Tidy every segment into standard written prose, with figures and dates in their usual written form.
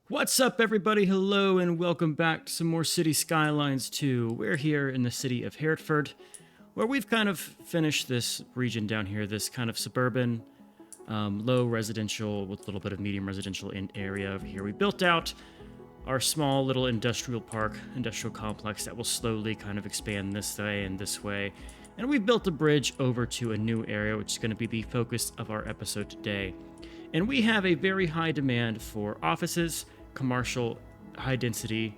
What's up, everybody? Hello, and welcome back to some more City Skylines 2. We're here in the city of Hertford, where we've kind of finished this region down here, this kind of suburban, low residential with a little bit of medium residential in area over here. We built out our small little industrial park, industrial complex that will slowly kind of expand this way and this way. And we built a bridge over to a new area, which is going to be the focus of our episode today. And we have a very high demand for offices, commercial, high density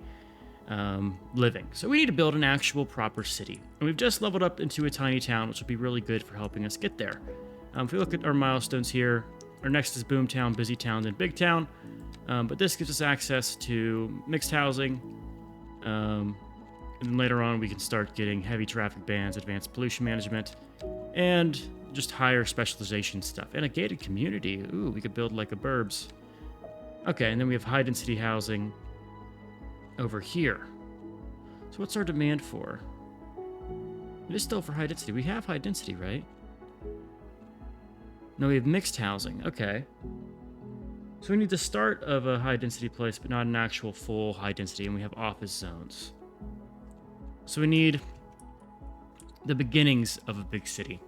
living. So we need to build an actual proper city. And we've just leveled up into a tiny town, which will be really good for helping us get there. If we look at our milestones here, our next is Boomtown, Busy Town, and Big Town. But this gives us access to mixed housing. And then later on, we can start getting heavy traffic bans, advanced pollution management, and just higher specialization stuff. And a gated community. Ooh, we could build like a burbs. Okay, and then we have high density housing over here. So what's our demand for? It is still for high density. We have high density, right? No, we have mixed housing. Okay. So we need the start of a high density place, but not an actual full high density, and we have office zones. So we need the beginnings of a big city.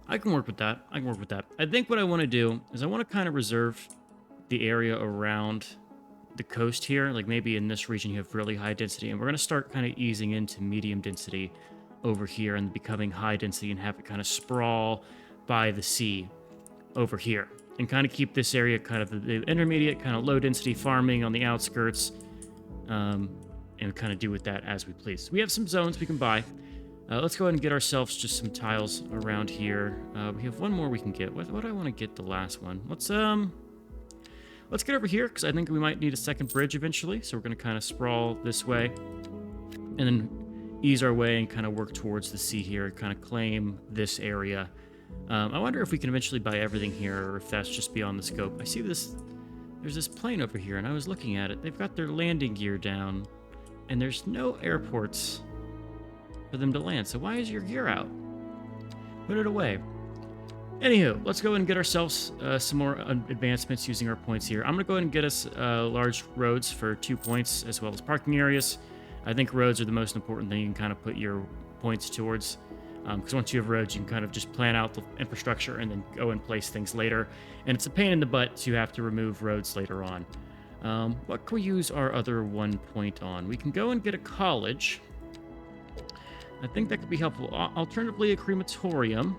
I can work with that. I think what I want to do is I want to kind of reserve the area around the coast here. Like maybe in this region you have really high density, and we're going to start kind of easing into medium density over here and becoming high density and have it kind of sprawl by the sea over here. And kind of keep this area kind of the intermediate, kind of low density farming on the outskirts, and kind of do with that as we please. We have some zones we can buy. Let's go ahead and get ourselves just some tiles around here. We have one more we can get. What do I want to get the last one? Let's get over here, because I think we might need a second bridge eventually. So we're going to kind of sprawl this way and then ease our way and kind of work towards the sea here, kind of claim this area. I wonder if we can eventually buy everything here, or if that's just beyond the scope. I see this, there's this plane over here, and I was looking at it. They've got their landing gear down, and there's no airports for them to land. So why is your gear out? Put it away. Anywho, let's go and get ourselves some more advancements using our points here. I'm going to go ahead and get us large roads for 2 points, as well as parking areas. I think roads are the most important thing you can kind of put your points towards. Because once you have roads, you can kind of just plan out the infrastructure and then go and place things later. And it's a pain in the butt to have to remove roads later on. What can we use our other 1 point on? We can go and get a college. I think that could be helpful. Alternatively, a crematorium.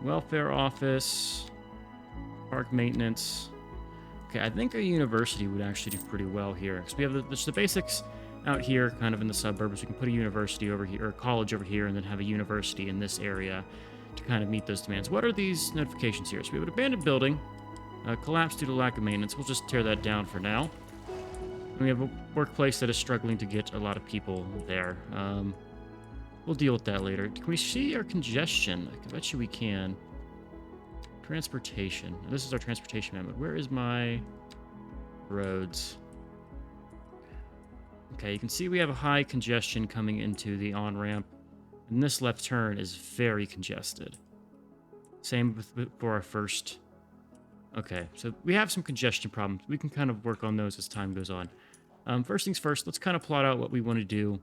Welfare office. Park maintenance. Okay, I think a university would actually do pretty well here. So we have just the basics out here, kind of in the suburbs. We can put a university over here, or a college over here, and then have a university in this area to kind of meet those demands. What are these notifications here? So we have an abandoned building, collapsed due to lack of maintenance. We'll just tear that down for now. And we have a workplace that is struggling to get a lot of people there. We'll deal with that later. Can we see our congestion? I bet you we can. Transportation. This is our transportation map. Where is my roads? Okay, you can see we have a high congestion coming into the on-ramp, and this left turn is very congested. Same for our first. Okay, so we have some congestion problems. We can kind of work on those as time goes on. First things first, let's kind of plot out what we want to do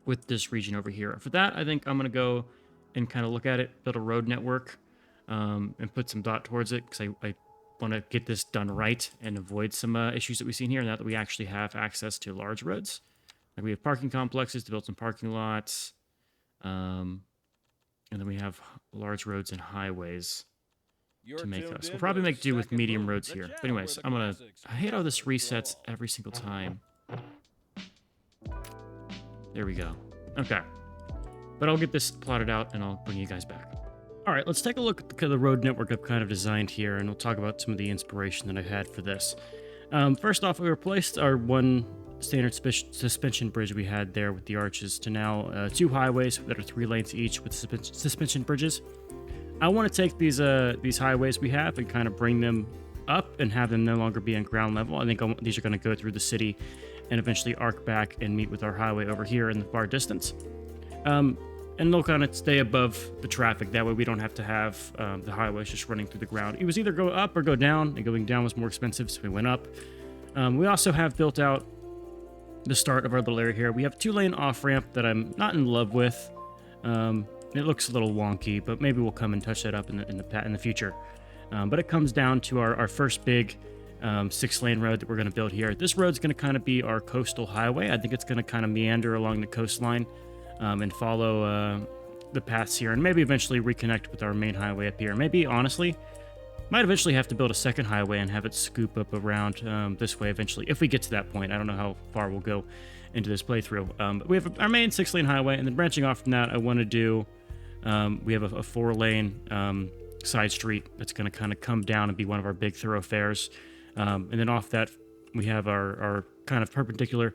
with this region over here. For that, I think I'm going to go and kind of look at it, build a road network, and put some dot towards it, because I want to get this done right and avoid some issues that we've seen here, now that we actually have access to large roads. Like we have parking complexes to build some parking lots, and then we have large roads and highways to make us. We'll probably make do with medium roads here. But anyways, I hate how this resets every single time. There we go. Okay. But I'll get this plotted out and I'll bring you guys back. All right, let's take a look at the road network I've kind of designed here, and we'll talk about some of the inspiration that I had for this. First off, we replaced our one standard suspension bridge we had there with the arches to now 2 highways that are 3 lanes each with suspension bridges. I want to take these highways we have and kind of bring them up and have them no longer be on ground level. I think these are going to go through the city and eventually arc back and meet with our highway over here in the far distance. And they'll kind of stay above the traffic. That way we don't have to have the highways just running through the ground. It was either go up or go down, and going down was more expensive, so we went up. We also have built out the start of our little area here. We have 2-lane off-ramp that I'm not in love with. It looks a little wonky, but maybe we'll come and touch that up in the future. But it comes down to our first big 6-lane road that we're going to build here. This road's going to kind of be our coastal highway. I think it's going to kind of meander along the coastline and follow the paths here, and maybe eventually reconnect with our main highway up here. Maybe, honestly, might eventually have to build a second highway and have it scoop up around this way eventually, if we get to that point. I don't know how far we'll go into this playthrough. But we have our main 6-lane highway, and then branching off from that, I want to do, we have a 4-lane side street that's going to kind of come down and be one of our big thoroughfares. And then off that, we have our kind of perpendicular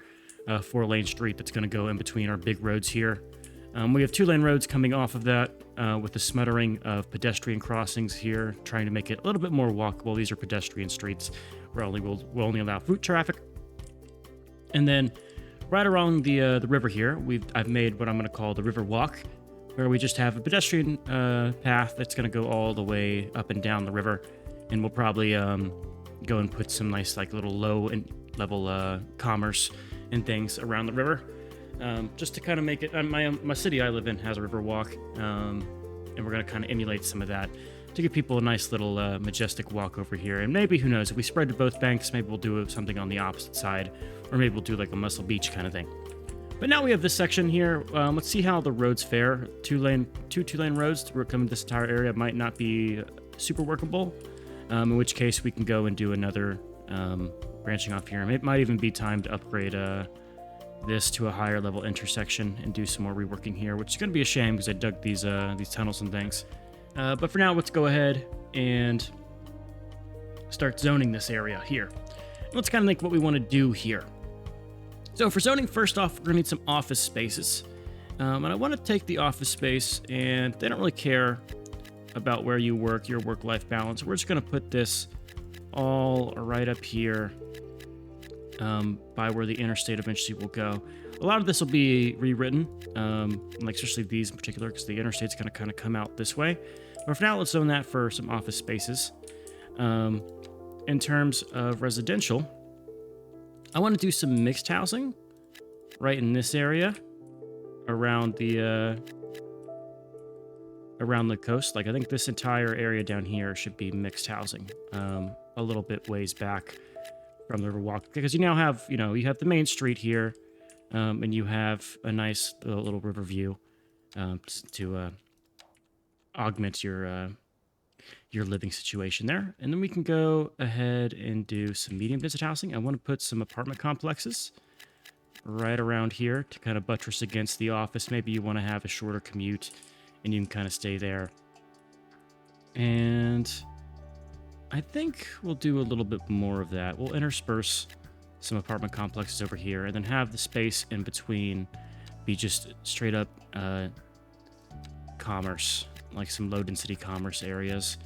4-lane street that's going to go in between our big roads here. We have 2-lane roads coming off of that with a smattering of pedestrian crossings here, trying to make it a little bit more walkable. These are pedestrian streets where we'll only allow foot traffic. And then right along the river here, I've made what I'm going to call the river walk, where we just have a pedestrian path that's going to go all the way up and down the river. And we'll probably go and put some nice like little low level commerce and things around the river. Just to kind of make it, my city I live in has a river walk, and we're going to kind of emulate some of that to give people a nice little majestic walk over here. And maybe, who knows, if we spread to both banks, maybe we'll do something on the opposite side, or maybe we'll do like a Muscle Beach kind of thing. But now we have this section here. Let's see how the roads fare. Two two-lane roads to come in this entire area might not be super workable, in which case we can go and do another branching off here. It might even be time to upgrade this to a higher level intersection and do some more reworking here, which is going to be a shame because I dug these tunnels and things. But for now, let's go ahead and start zoning this area here. Let's kind of think what we want to do here. So for zoning, first off, we're going to need some office spaces. And I want to take the office space, and they don't really care about where you work, your work-life balance. We're just going to put this all right up here by where the interstate eventually will go. A lot of this will be rewritten, like especially these in particular, because the interstate's going to kind of come out this way. But for now, let's zone that for some office spaces. In terms of residential, I want to do some mixed housing right in this area around the coast. Like, I think this entire area down here should be mixed housing, a little bit ways back from the Riverwalk, because you now have, you have the main street here, and you have a nice little river view to augment your living situation there. And then we can go ahead and do some medium density housing. I want to put some apartment complexes right around here to kind of buttress against the office. Maybe you want to have a shorter commute and you can kind of stay there. And I think we'll do a little bit more of that. We'll intersperse some apartment complexes over here and then have the space in between be just straight up commerce, like some low density commerce areas.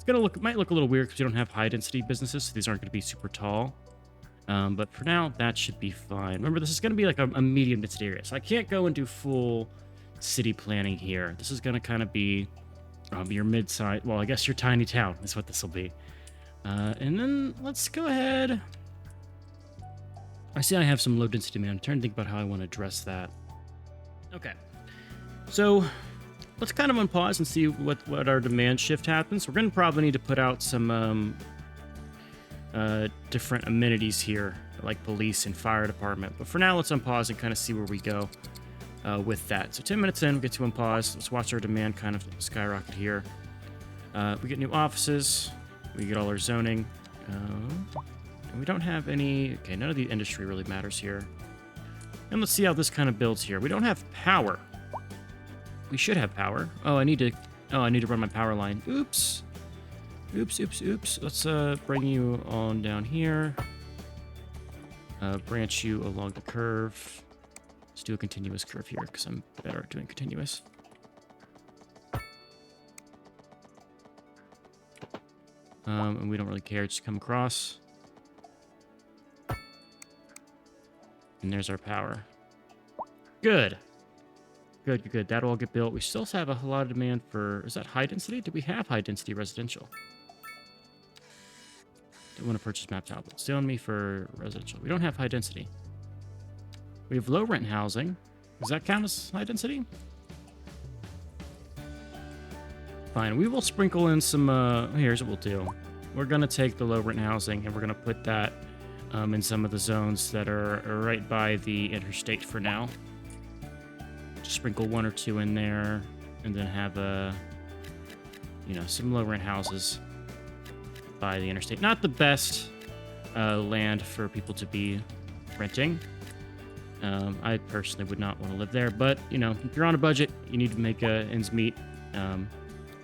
It might look a little weird because you don't have high density businesses, so these aren't going to be super tall. But for now, that should be fine. Remember, this is going to be like a medium density area, so I can't go and do full city planning here. This is going to kind of be your mid-size, well, I guess your tiny town is what this will be. And then let's go ahead. I see I have some low density demand. I'm trying to think about how I want to address that. Okay, so let's kind of unpause and see what our demand shift happens. We're going to probably need to put out some different amenities here, like police and fire department. But for now, let's unpause and kind of see where we go with that. So 10 minutes in, we get to unpause. Let's watch our demand kind of skyrocket here. We get new offices. We get all our zoning. And we don't have any... Okay, none of the industry really matters here. And let's see how this kind of builds here. We don't have power. We should have power. I need to run my power line. Oops. Let's bring you on down here. Branch you along the curve. Let's do a continuous curve here because I'm better at doing continuous. And we don't really care. Just come across. And there's our power. Good. Good, good, good. That'll all get built. We still have a lot of demand for... Is that high density? Do we have high density residential? Don't want to purchase map tablets. Still on me for residential. We don't have high density. We have low rent housing. Does that count as high density? Fine. We will sprinkle in some... here's what we'll do. We're going to take the low rent housing and we're going to put that in some of the zones that are right by the interstate for now. Just sprinkle 1 or 2 in there and then have some low rent houses by the interstate. Not the best land for people to be renting. I personally would not want to live there, but if you're on a budget, you need to make ends meet.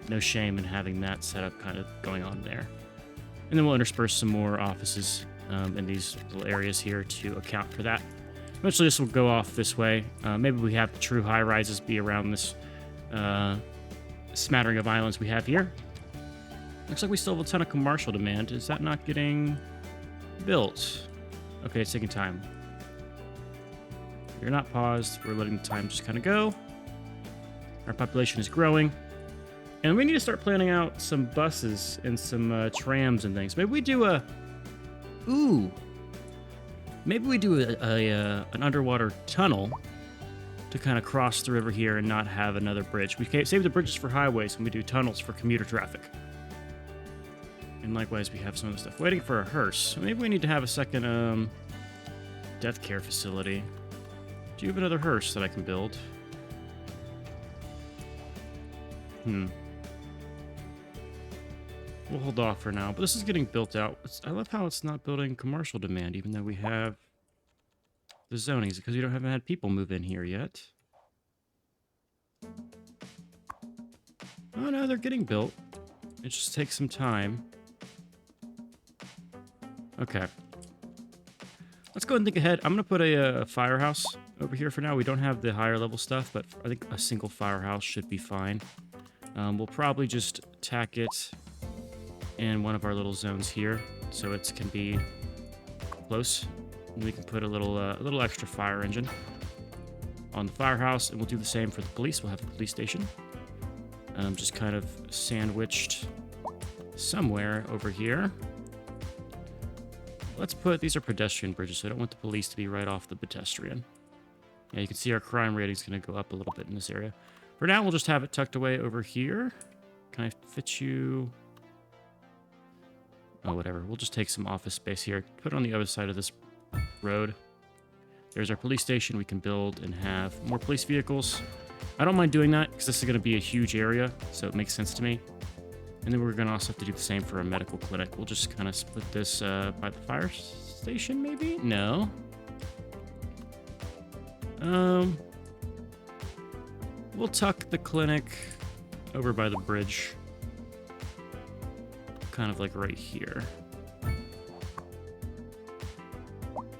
No shame in having that setup kind of going on there. And then we'll intersperse some more offices in these little areas here to account for that. Eventually this will go off this way. Maybe we have the true high rises be around this smattering of islands we have here. Looks like we still have a ton of commercial demand. Is that not getting built? Okay, it's taking time. You're not paused. We're letting the time just kind of go. Our population is growing. And we need to start planning out some buses and some trams and things. Maybe we do an underwater tunnel to kind of cross the river here and not have another bridge. We can save the bridges for highways and we do tunnels for commuter traffic. And likewise, we have some of the stuff waiting for a hearse. So maybe we need to have a second death care facility. Do you have another hearse that I can build? We'll hold off for now, but this is getting built out. I love how it's not building commercial demand, even though we have the zonings, because we haven't had people move in here yet. Oh no, they're getting built. It just takes some time. Okay. Let's go ahead and think ahead. I'm going to put a firehouse over here for now. We don't have the higher level stuff, but I think a single firehouse should be fine. We'll probably just tack it in one of our little zones here, so it can be close. And we can put a little extra fire engine on the firehouse, and we'll do the same for the police. We'll have a police station, just kind of sandwiched somewhere over here. Let's put, these are pedestrian bridges, so I don't want the police to be right off the pedestrian. Yeah, you can see our crime rating is going to go up a little bit in this area. For now, we'll just have it tucked away over here. Can I fit you? Oh, whatever. We'll just take some office space here. Put it on the other side of this road. There's our police station. We can build and have more police vehicles. I don't mind doing that because this is going to be a huge area, so it makes sense to me. And then we're going to also have to do the same for a medical clinic. We'll just kind of split this by the fire station, maybe? No. We'll tuck the clinic over by the bridge. Kind of like right here.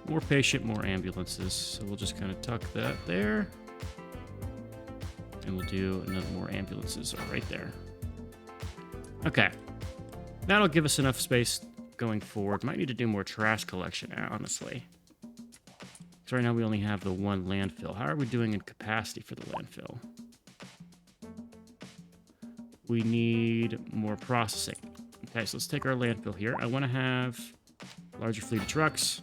More patient, more ambulances. So we'll just kind of tuck that there. And we'll do another more ambulances right there. Okay. That'll give us enough space going forward. Might need to do more trash collection, honestly. So right now we only have the one landfill. How are we doing in capacity for the landfill? We need more processing. Okay, so let's take our landfill here. I want to have a larger fleet of trucks.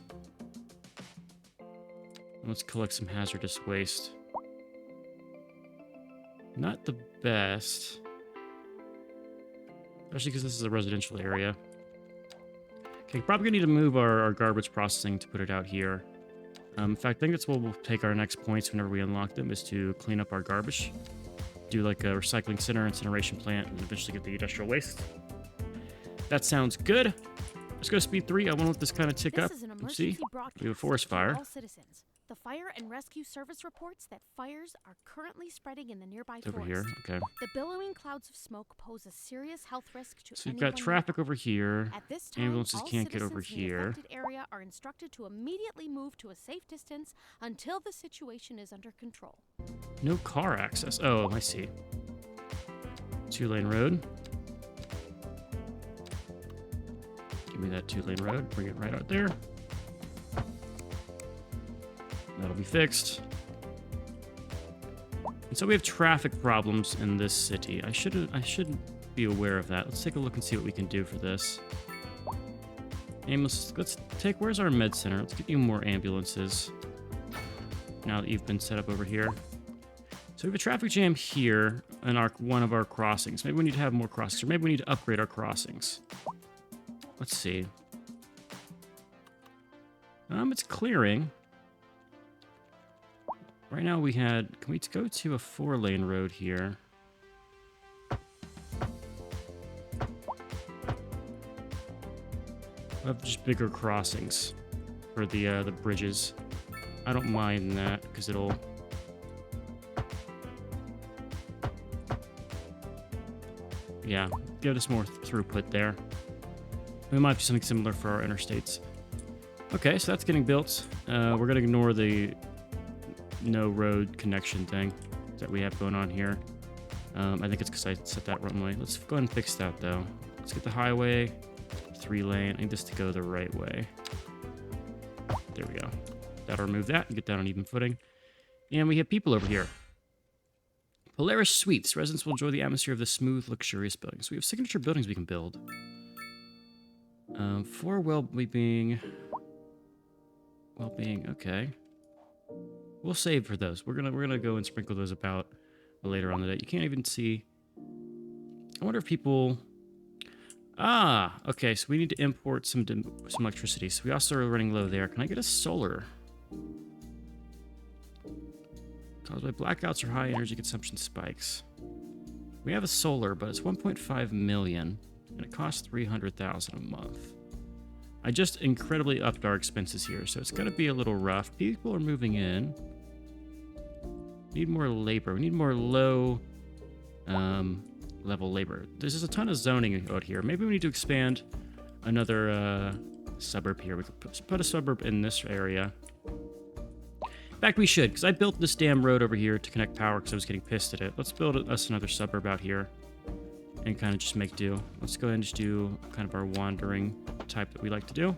Let's collect some hazardous waste. Not the best. Especially because this is a residential area. Okay, probably gonna need to move our garbage processing to put it out here. In fact, I think that's what we'll take our next points whenever we unlock them, is to clean up our garbage. Do like a recycling center, incineration plant, and eventually get the industrial waste. That sounds good. Let's go to speed 3. I want to let this kind of tick up. See, we have a forest fire. The fire and rescue service reports that fires are currently spreading in the nearby It's over forest. here. Okay. The billowing clouds of smoke pose a serious health risk to So you've got traffic over here. At this time, Ambulances all can't get over citizens in the here. affected area are instructed to immediately move to a safe distance until the situation is under control. No car access. Oh, I see. 2-lane road. Give me that 2-lane road. Bring it right out there. That'll be fixed. And so we have traffic problems in this city. I should be aware of that. Let's take a look and see what we can do for this. Let's take, where's our med center? Let's get you more ambulances. Now that you've been set up over here. So we have a traffic jam here in one of our crossings. Maybe we need to have more crossings, or maybe we need to upgrade our crossings. Let's see. It's clearing. Right now can we go to a 4-lane road here? We have just bigger crossings for the bridges. I don't mind that because it'll... Yeah, give us more throughput there. We might do something similar for our interstates. Okay, so that's getting built. We're going to ignore the no road connection thing that we have going on here. I think it's because I set that runway. Let's go ahead and fix that, though. Let's get the highway 3-lane. I need this to go the right way. There we go. That'll remove that and get that on even footing. And we have people over here. Polaris Suites. Residents will enjoy the atmosphere of the smooth, luxurious buildings. We have signature buildings we can build. For well-being. Well-being, okay. We'll save for those. We're gonna go and sprinkle those about later on the day. You can't even see. I wonder if people. Ah, okay. So we need to import some electricity. So we also are running low there. Can I get a solar? Caused by blackouts or high energy consumption spikes. We have a solar, but it's 1.5 million, and it costs 300,000 a month. I just incredibly upped our expenses here, so it's gonna be a little rough. People are moving in. Need more labor. We need more low level labor. There's a ton of zoning out here. Maybe we need to expand another suburb here. We could put a suburb in this area. In fact, we should, because I built this damn road over here to connect power because I was getting pissed at it. Let's build us another suburb out here and kind of just make do. Let's go ahead and just do kind of our wandering type that we like to do.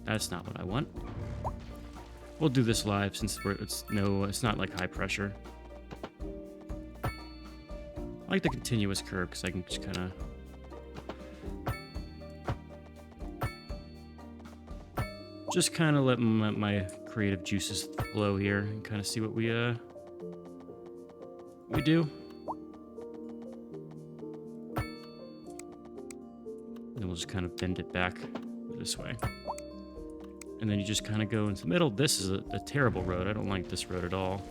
That's not what I want. We'll do this live since it's not like high pressure. I like the continuous curve because I can just kind of let my creative juices flow here and kind of see what we do. And then we'll just kind of bend it back this way. And then you just kind of go into the middle. This is a terrible road. I don't like this road at all.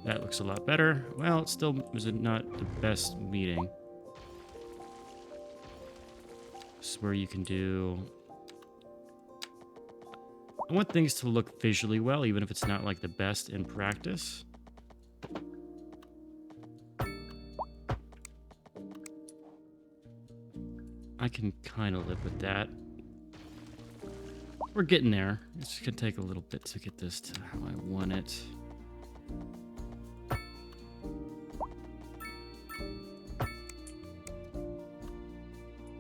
That looks a lot better. Well, it still was not the best meeting. This is where you can do... I want things to look visually well, even if it's not like the best in practice. I can kind of live with that. We're getting there. It's gonna take a little bit to get this to how I want it.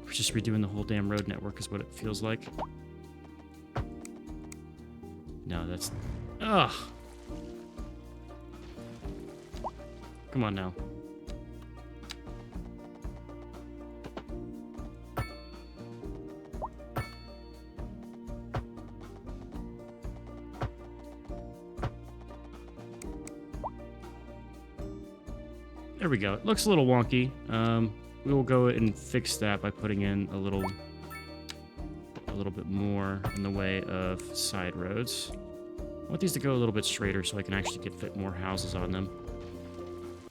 We're just redoing the whole damn road network is what it feels like. No, that's... Ugh! Come on now. There we go. It looks a little wonky. We will go and fix that by putting in a little bit more in the way of side roads. I want these to go a little bit straighter so I can actually fit more houses on them.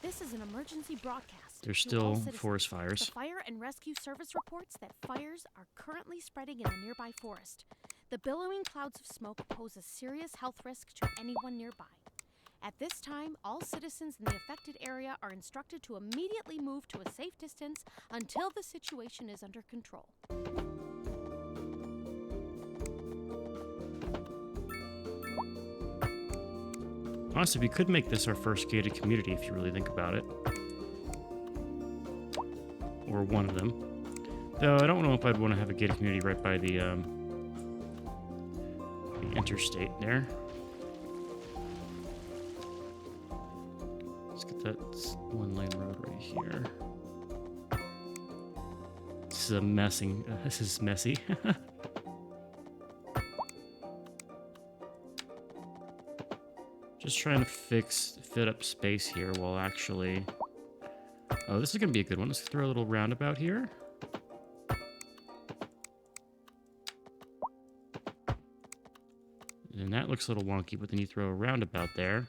This is an emergency broadcast. There's to all still citizens. forest fires. The Fire and Rescue Service reports that fires are currently spreading in a nearby forest. The billowing clouds of smoke pose a serious health risk to anyone nearby. At this time, all citizens in the affected area are instructed to immediately move to a safe distance until the situation is under control. Honestly, we could make this our first gated community if you really think about it. Or one of them. Though I don't know if I'd want to have a gated community right by the interstate there. Let's get that one-lane road right here. This is this is messy. Just trying to fit up space here while actually... Oh, this is going to be a good one. Let's throw a little roundabout here. And that looks a little wonky, but then you throw a roundabout there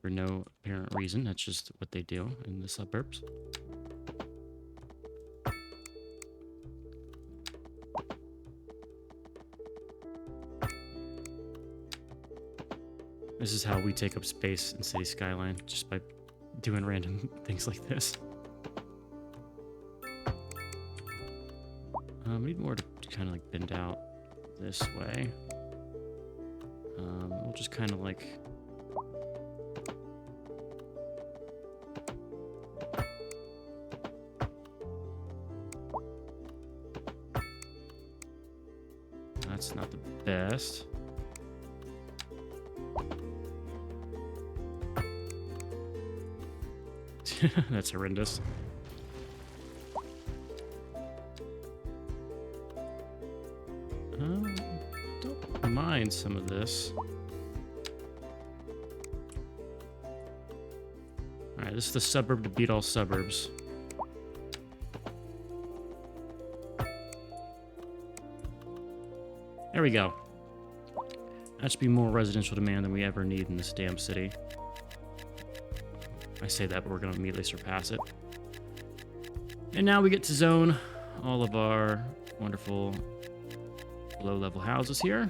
for no apparent reason. That's just what they do in the suburbs. This is how we take up space in City Skyline, just by doing random things like this. We need more to kind of like bend out this way. We'll just kind of like... That's not the best. That's horrendous. Don't mind some of this. Alright, this is the suburb to beat all suburbs. There we go. That should be more residential demand than we ever need in this damn city. I say that, but we're going to immediately surpass it. And now we get to zone all of our wonderful low-level houses here.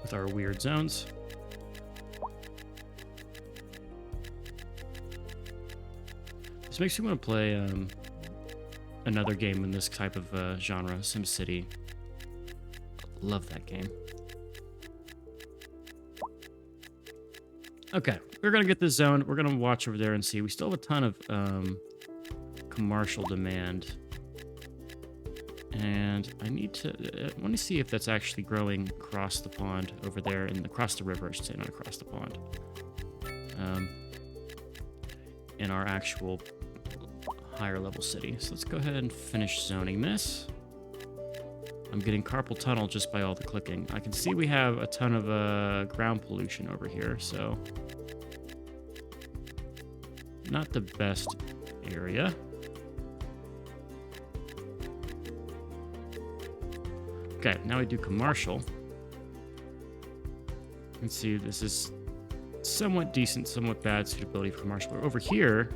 With our weird zones. This makes me want to play another game in this type of genre, SimCity. Love that game. Okay, we're going to get this zone. We're going to watch over there and see. We still have a ton of commercial demand. And I want to see if that's actually growing across the pond over there, and across the river, I should say, not across the pond. In our actual higher level city. So let's go ahead and finish zoning this. I'm getting carpal tunnel just by all the clicking. I can see we have a ton of ground pollution over here, so not the best area. Okay, now we do commercial. You can see this is somewhat decent, somewhat bad suitability for commercial. But over here,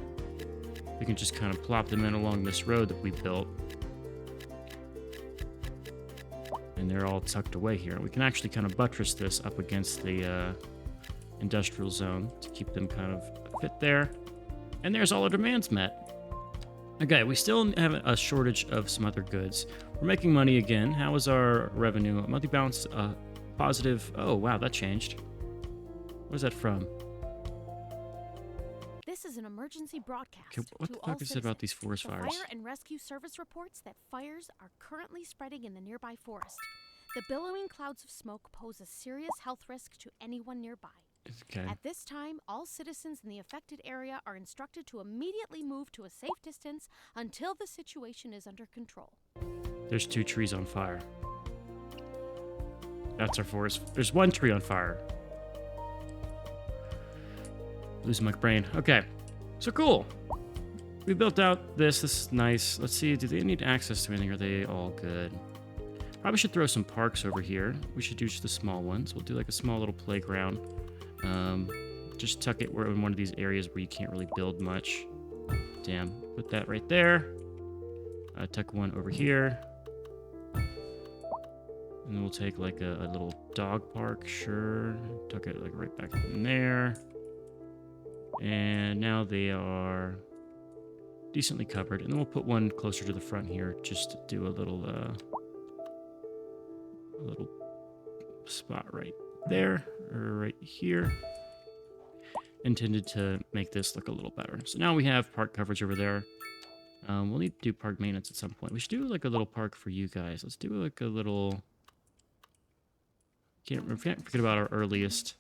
we can just kind of plop them in along this road that we built. And they're all tucked away here. We can actually kind of buttress this up against the industrial zone to keep them kind of fit there. And there's all our demands met. Okay, we still have a shortage of some other goods. We're making money again. How is our revenue? Monthly balance positive. Oh, wow, that changed. What is that from? This is an emergency broadcast. Okay, what the fuck is it about these forest The fires? Fire and Rescue Service reports that fires are currently spreading in the nearby forest. The billowing clouds of smoke pose a serious health risk to anyone nearby. Okay. At this time, all citizens in the affected area are instructed to immediately move to a safe distance until the situation is under control. There's 2 trees on fire. That's our forest. There's 1 tree on fire. Losing my brain. Okay. So cool. We built out this. This is nice. Let's see. Do they need access to anything? Are they all good? Probably should throw some parks over here. We should do just the small ones. We'll do like a small little playground. Just tuck it in one of these areas where you can't really build much. Damn. Put that right there. Tuck one over here. And then we'll take like a little dog park. Sure. Tuck it like right back in there. And now they are decently covered. And then we'll put one closer to the front here just to do a little spot right there, or right here. Intended to make this look a little better. So now we have park coverage over there. We'll need to do park maintenance at some point. We should do like a little park for you guys. Let's do like a little... Can't forget about our earliest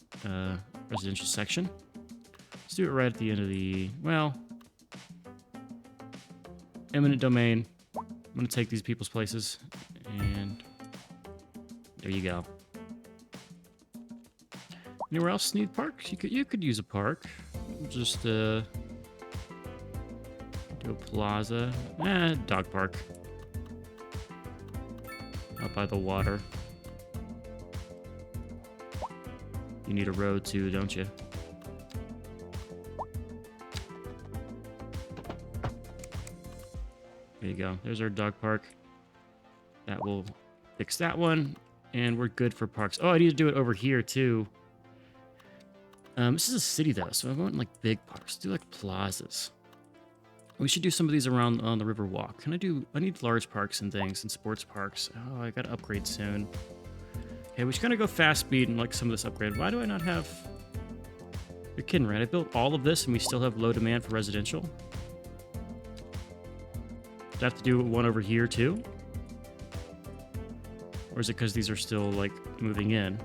residential section. Let's do it right at the end of the... Well... Eminent domain. I'm going to take these people's places. And... There you go. Anywhere else need parks? You could use a park. Just do a plaza. Dog park. Out by the water. You need a road too, don't you? There you go. There's our dog park. That will fix that one. And we're good for parks. Oh, I need to do it over here too. This is a city though, so I want like big parks. Do like plazas. We should do some of these around on the river walk. I need large parks and things and sports parks. Oh, I gotta upgrade soon. Okay, we should kind of go fast speed and like some of this upgrade. Why do I not have... You're kidding, right? I built all of this and we still have low demand for residential? Do I have to do one over here too? Or is it because these are still like moving in?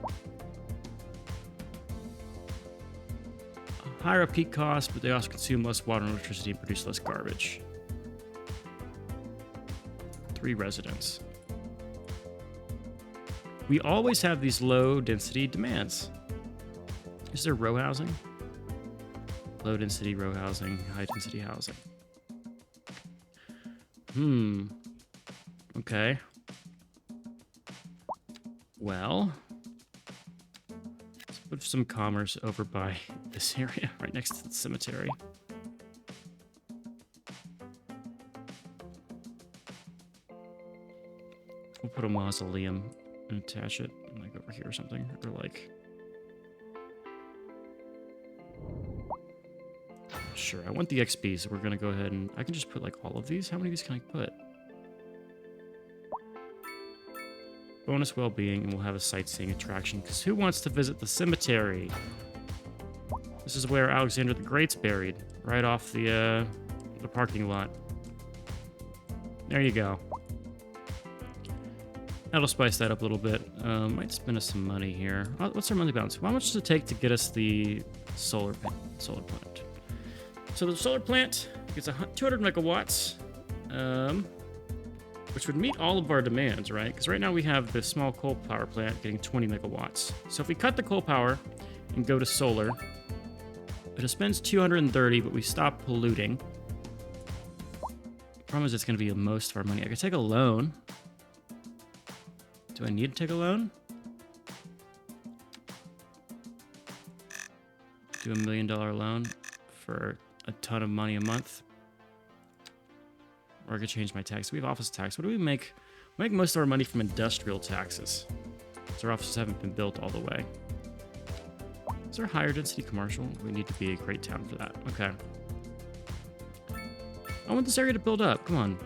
Higher up peak cost, but they also consume less water and electricity and produce less garbage. 3 residents. We always have these low density demands. Is there row housing? Low density row housing, high density housing. Okay. Well, let's put some commerce over by this area, right next to the cemetery. We'll put a mausoleum and attach it, like over here or something, or like... Sure, I want the XP, so we're gonna go ahead and... I can just put like all of these? How many of these can I put? Bonus well-being, and we'll have a sightseeing attraction, because who wants to visit the cemetery? This is where Alexander the Great's buried, right off the parking lot. There you go. That'll spice that up a little bit. Might spend us some money here. What's our monthly balance? How much does it take to get us the solar plant? So the solar plant gets 200 megawatts, which would meet all of our demands, right? Because right now we have the small coal power plant getting 20 megawatts. So if we cut the coal power and go to solar, it spends 230, but we stop polluting. Problem is it's going to be most of our money. I could take a loan. Do I need to take a loan? Do $1 million loan for a ton of money a month. Or I could change my tax. We have office tax. What do we make? We make most of our money from industrial taxes. So our offices haven't been built all the way. Is there higher density commercial? We need to be a great town for that. Okay. I want this area to build up. Come on.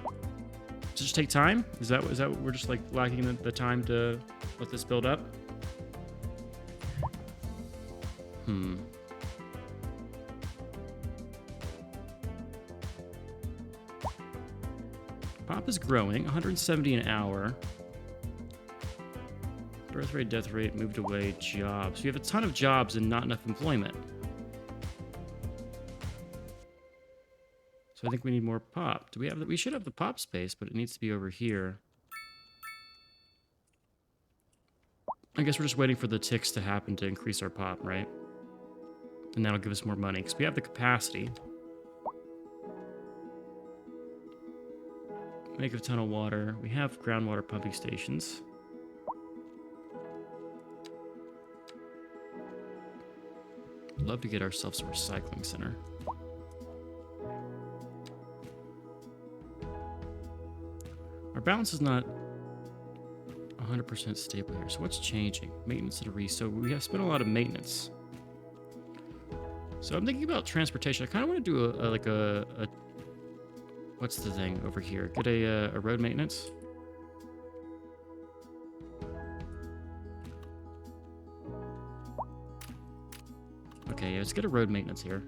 Does it just take time? Is that what we're just like lacking the time to let this build up? Pop is growing, 170 an hour. Birth rate, death rate, moved away, jobs. We have a ton of jobs and not enough employment. So I think we need more pop. Do we have we should have the pop space, but it needs to be over here. I guess we're just waiting for the ticks to happen to increase our pop, right? And that'll give us more money, because we have the capacity. Make a ton of water. We have groundwater pumping stations. Love to get ourselves a recycling center. Our balance is not 100% stable here. So what's changing? Maintenance and so we have spent a lot of maintenance. So I'm thinking about transportation. I kind of want to do a what's the thing over here? Get a road maintenance. Okay, let's get a road maintenance here.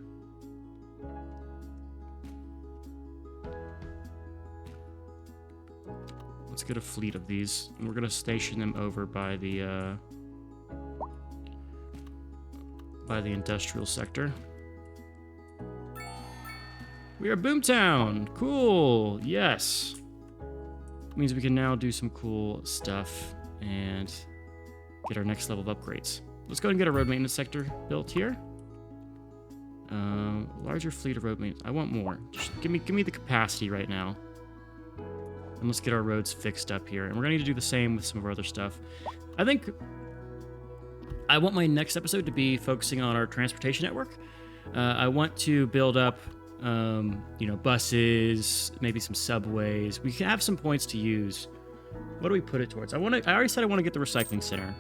Let's get a fleet of these, and we're gonna station them over by the industrial sector. We are Boomtown. Cool. Yes. Means we can now do some cool stuff and get our next level of upgrades. Let's go ahead and get a road maintenance sector built here. Larger fleet of road maintenance. I want more. Just give me the capacity right now. And let's get our roads fixed up here. And we're gonna need to do the same with some of our other stuff. I think I want my next episode to be focusing on our transportation network. I want to build up, buses, maybe some subways. We can have some points to use. What do we put it towards? I already said I want to get the recycling center.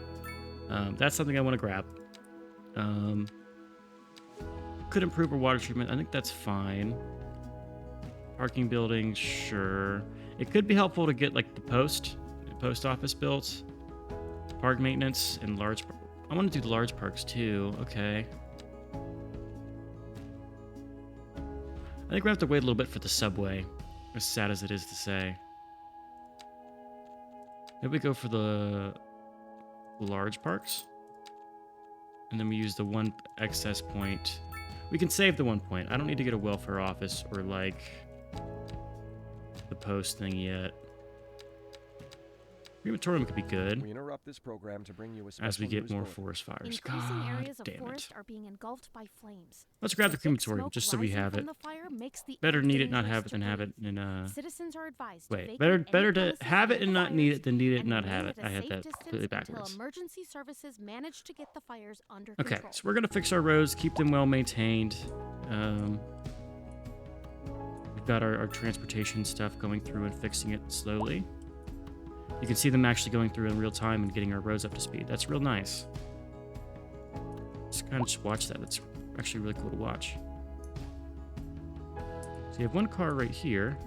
That's something I want to grab. Could improve our water treatment. I think that's fine. Parking buildings, sure. It could be helpful to get like the post office built. Park maintenance and large. I want to do the large parks too. Okay. I think we have to wait a little bit for the subway, as sad as it is to say. Maybe we go for the large parks, and then we use the one excess point. We can save the 1 point. I don't need to get a welfare office or like the post thing yet. Crematorium could be good. We interrupt this program to bring you a as we get more bulletin. forest fires. Increasing God areas of damn forest it. are being engulfed by flames. Let's grab the Thick crematorium smoke just so we rising have from it. the fire makes the Better air need it, not dangerous have it, to than have it breathe. in Citizens are advised to Wait, vacate better any to premises have near it the and not need fires it than need it and and not remain have it. at a I had safe that distance completely until backwards. emergency services manage to get the fires under Okay, control. so we're gonna fix our roads, keep them well maintained. We've got our transportation stuff going through and fixing it slowly. You can see them actually going through in real time and getting our roads up to speed. That's real nice. Just watch that. That's actually really cool to watch. So you have one car right here.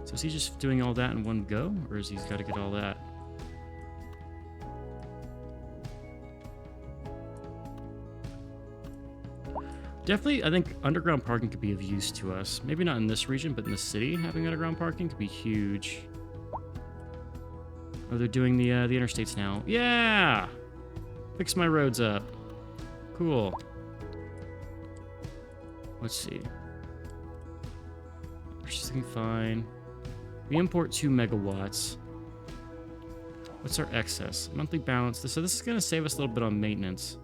So is he just doing all that in one go, or is he's got to get all that? Definitely, I think underground parking could be of use to us. Maybe not in this region, but in the city, having underground parking could be huge. Oh, they're doing the interstates now. Yeah! Fix my roads up. Cool. Let's see. Purchasing fine. We import 2 megawatts. What's our excess? Monthly balance. So this is going to save us a little bit on maintenance.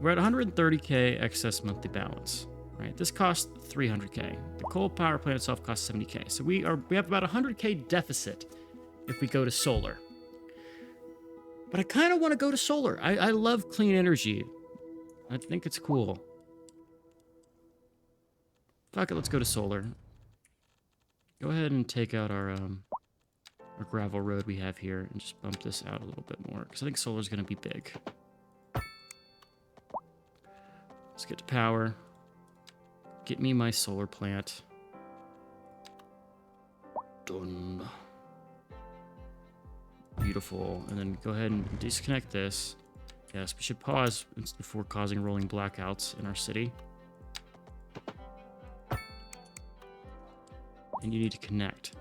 We're at 130k excess monthly balance, right? This costs 300k. The coal power plant itself costs 70k. So we have about 100k deficit if we go to solar. But I kind of want to go to solar. I love clean energy. I think it's cool. Fuck it, let's go to solar. Go ahead and take out our gravel road we have here and just bump this out a little bit more because I think solar's going to be big. Let's get to power. Get me my solar plant. Done. Beautiful. And then go ahead and disconnect this. Yes, we should pause before causing rolling blackouts in our city. And you need to connect.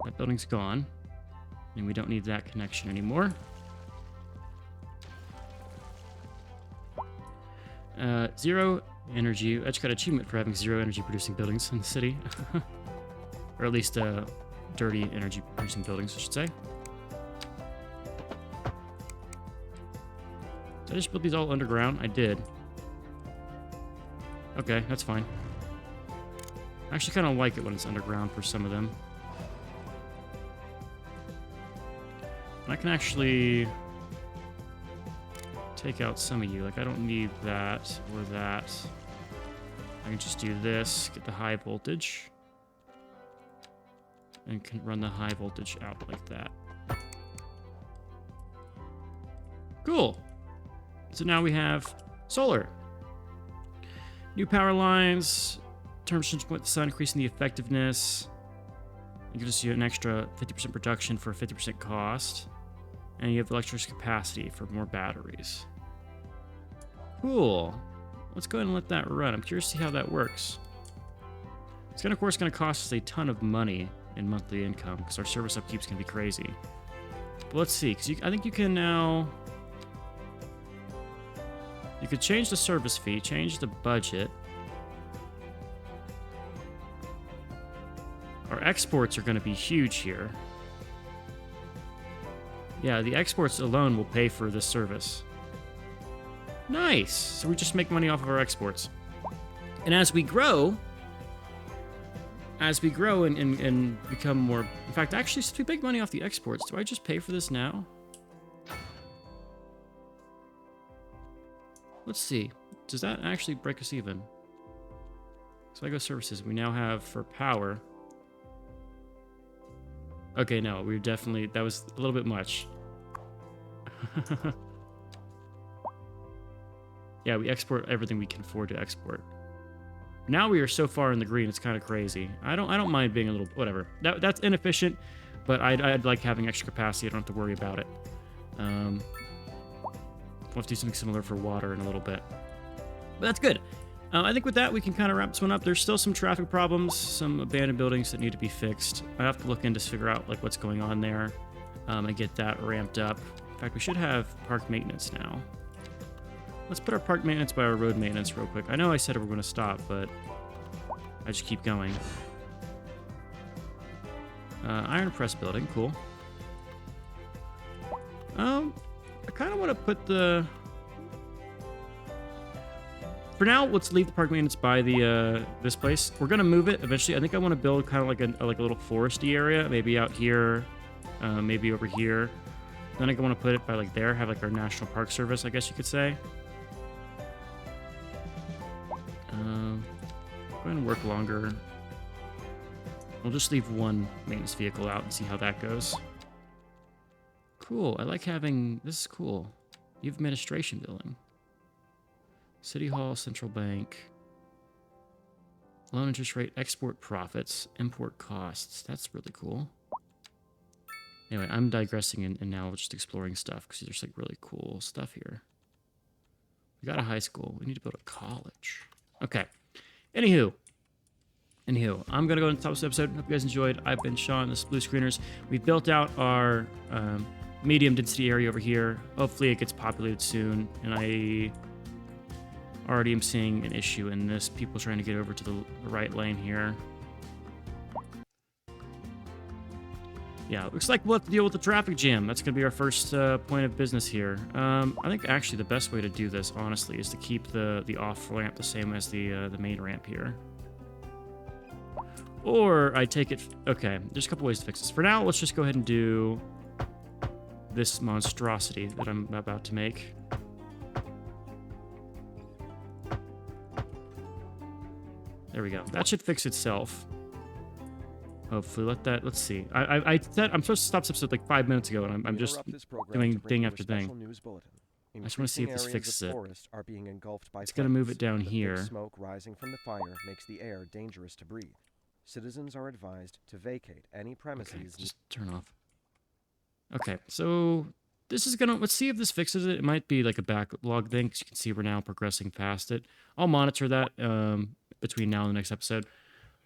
That building's gone. And we don't need that connection anymore. 0 energy. I just got an achievement for having 0 energy producing buildings in the city. Or at least dirty energy producing buildings, I should say. Did I just build these all underground? I did. Okay, that's fine. I actually kind of like it when it's underground for some of them. I can actually take out some of you. Like, I don't need that or that. I can just do this, get the high voltage, and can run the high voltage out like that. Cool. So now we have solar. New power lines, temperature point the sun, increasing the effectiveness. It gives you an extra 50% production for a 50% cost. And you have electric capacity for more batteries. Cool. Let's go ahead and let that run. I'm curious to see how that works. It's gonna, of course, going to cost us a ton of money in monthly income because our service upkeep's going to be crazy. But let's see, because I think you can now... You could change the service fee, change the budget. Our exports are going to be huge here. Yeah, the exports alone will pay for this service. Nice! So we just make money off of our exports. And as we grow and become more... In fact, actually, since we make money off the exports, do I just pay for this now? Let's see. Does that actually break us even? So I go services. We now have for power. Okay, no, we're definitely... That was a little bit much. Yeah, we export everything we can afford to export. Now we are so far in the green, it's kind of crazy. I don't mind being a little... Whatever. That's inefficient, but I'd like having extra capacity. I don't have to worry about it. We'll have to do something similar for water in a little bit. But that's good. I think with that, we can kind of wrap this one up. There's still some traffic problems, some abandoned buildings that need to be fixed. I have to look in to figure out like what's going on there and get that ramped up. In fact, we should have park maintenance now. Let's put our park maintenance by our road maintenance real quick. I know I said we were going to stop, but I just keep going. Iron press building, cool. I kind of want to put the... For now, let's leave the park maintenance by the this place. We're gonna move it eventually. I think I want to build kind of like a little foresty area, maybe out here, maybe over here. Then I want to put it by like there, have like our National Park Service, I guess you could say. Go ahead and work longer. We'll just leave one maintenance vehicle out and see how that goes. Cool. I like having... This is cool. You have administration building. City Hall, Central Bank. Loan interest rate, export profits, import costs. That's really cool. Anyway, I'm digressing and now just exploring stuff because there's like really cool stuff here. We got a high school. We need to build a college. Okay. Anywho, I'm going to go into the top of this episode. Hope you guys enjoyed. I've been Sean, this is Blue Screeners. We've built out our medium density area over here. Hopefully it gets populated soon. And I already am seeing an issue in this. People trying to get over to the right lane here. Yeah, looks like we'll have to deal with the traffic jam. That's going to be our first point of business here. I think actually the best way to do this, honestly, is to keep the off ramp the same as the main ramp here. Or I take it... Okay, there's a couple ways to fix this. For now, let's just go ahead and do this monstrosity that I'm about to make. There we go. That should fix itself. Hopefully, let's see. I'm supposed to stop this episode like 5 minutes ago, and I'm just doing thing after thing. I just want to see if this fixes it. It's going to move it down here. Smoke rising from the fire makes the air dangerous to breathe. Citizens are advised to vacate any premises. Okay, just turn off. Okay, so this is gonna... Let's see if this fixes it. It might be like a backlog thing, because you can see we're now progressing past it. I'll monitor that between now and the next episode.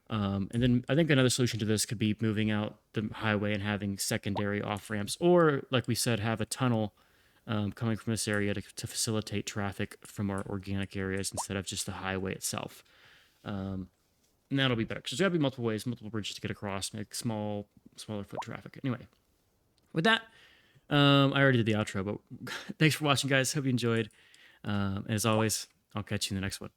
And then I think another solution to this could be moving out the highway and having secondary off-ramps. Or, like we said, have a tunnel coming from this area to facilitate traffic from our organic areas instead of just the highway itself. And that'll be better. Because there's got to be multiple ways, multiple bridges to get across, make smaller foot traffic. Anyway, with that, I already did the outro, but thanks for watching, guys. Hope you enjoyed. And as always, I'll catch you in the next one.